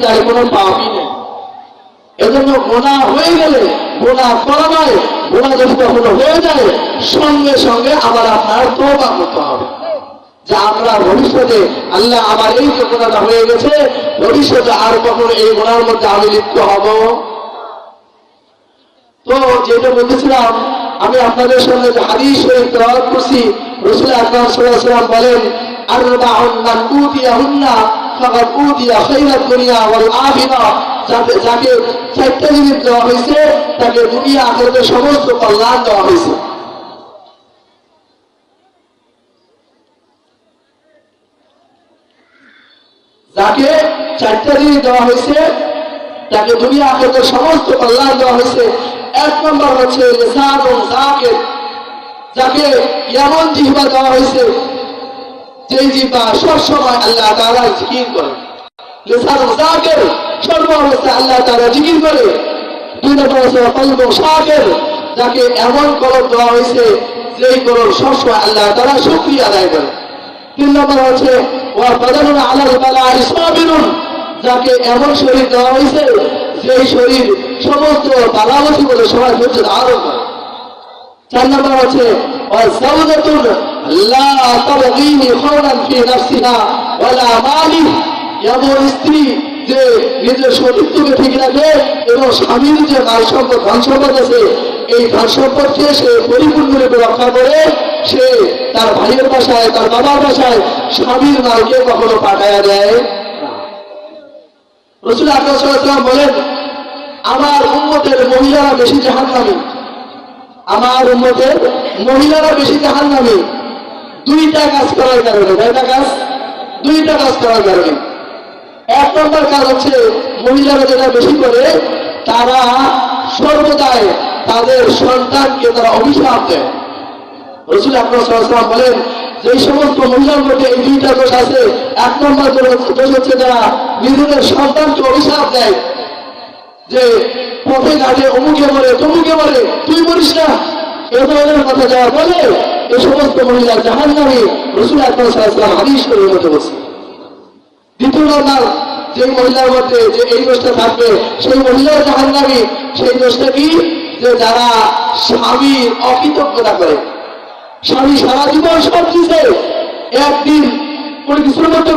যায়, কোনো পাপই নেই। এজন্য গোনা হয়ে গেলে, গোনা করা নয়, গোনা যদি কখনো হয়ে যায় সঙ্গে সঙ্গে আবার আপনার তওবা করতে হবে যে আমরা ভবিষ্যতে আল্লাহ আমার এই যে গোনাটা হয়ে গেছে ভবিষ্যতে আর কখনো এই গোনার মধ্যে আমি লিপ্ত হব। তো যেটা বলতেছিলাম, আমি আপনাদের সঙ্গে যে হাদিস শরীফ তেলাওয়াত করছি, রাসূল আকরাম সাল্লাল্লাহু আলাইহি ওয়াসাল্লাম বলেন আরবাউন মান উতিয়াহুন্না ফাকাদ উতিয়া খায়রাদ দুনিয়া ওয়াল আখিরাহ, যাকে চারটা জিনিস দেওয়া হয়েছে তাকে দুনিয়া আখিরাতের সমস্ত কল্যাণ দেওয়া হয়েছে। যাকে চারটা জিনিস দেওয়া হয়েছে তাকে দুনিয়া আখিরাতের সমস্ত কল্যাণ দেওয়া হয়েছে। এক নম্বর হচ্ছে লিসানুন যাকির, যাকে এমন জিহ্বা দেওয়া হয়েছে যে জিহ্বা সবসময় আল্লাহ তাআলার জিকির করে। লিসানুন যাকির, সর্বক্ষণ আল্লাহ তাআলা জিকির করে। দুই নম্বর হচ্ছে কলবুন শাকির, যাকে এমন কলব দেওয়া হয়েছে যেই কলব সবসময় আল্লাহ তাআলা শুকরিয়া আদায় করে। তিন নম্বর হচ্ছে ওয়া বাদানুন আলাল বালাই সাবিরুন, যাকে এমন শরীর দেওয়া হয়েছে যেই শরীর সমস্ত বালা মুসিবতের সময় ধৈর্য ধারণ করে। চার নম্বর হচ্ছে ওয়া যাওজাতুন লা তাবগিনি খাওরান ফি নাফসিহা ওয়ালা মালি, এমন স্ত্রী যে নিজের শরীরকে ঠিক রাখে এবং স্বামীর যে মাল সম্পদ ধন সম্পদ আছে এই ধন সম্পদকে সে পরিপূর্ণরূপে রক্ষা করে। সে তার ভাইয়ের বাসায়, তার বাবার বাসায় স্বামীর মালকে কখনো পাঠায়া দেয়। রাসূল আকরাম সাল্লাল্লাহু আলাইহি ওয়াসাল্লাম বলেন আমার উম্মতের মহিলারা বেশি জাহান্নামী, আমার উম্মতের মহিলারা বেশি জাহান্নামী দুইটা কাজ করার কারণে। কয়টা কাজ? দুইটা কাজ করার কারণে। এক নম্বর কাজ হচ্ছে মহিলারা যেটা বেশি করে তারা সর্বদাই তাদের সন্তানকে তারা অভিশাপ দেয়। রাসূল আকরাম সাল্লাল্লাহু আলাইহি ওয়াসাল্লাম বলেন যে সমস্ত মহিলার মধ্যে এই দুইটা দোষ আছে। এক নম্বর দোষ হচ্ছে যারা নিজেদের সন্তানকে অভিশাপ দেয় যে পথে ঘাটে অমুকে মরে তমুকে মরে, তুই মরিস না, এ ধরনের কথা যারা বলে এই সমস্ত মহিলা জাহান্নামী। রাসূল আকরাম সাল্লাল্লাহু আলাইহি ওয়াসাল্লাম হাদিস করে মতো বলছে। দ্বিতীয় নম্বর যে মহিলার মধ্যে যে এই দোষটা থাকবে সেই মহিলাও জাহান্নামী। সেই দোষটা কি? যে যারা স্বামীর অকৃতজ্ঞতা করে। স্বামী সারা জীবন সব দিছে, একদিন পরিশ্রম করতে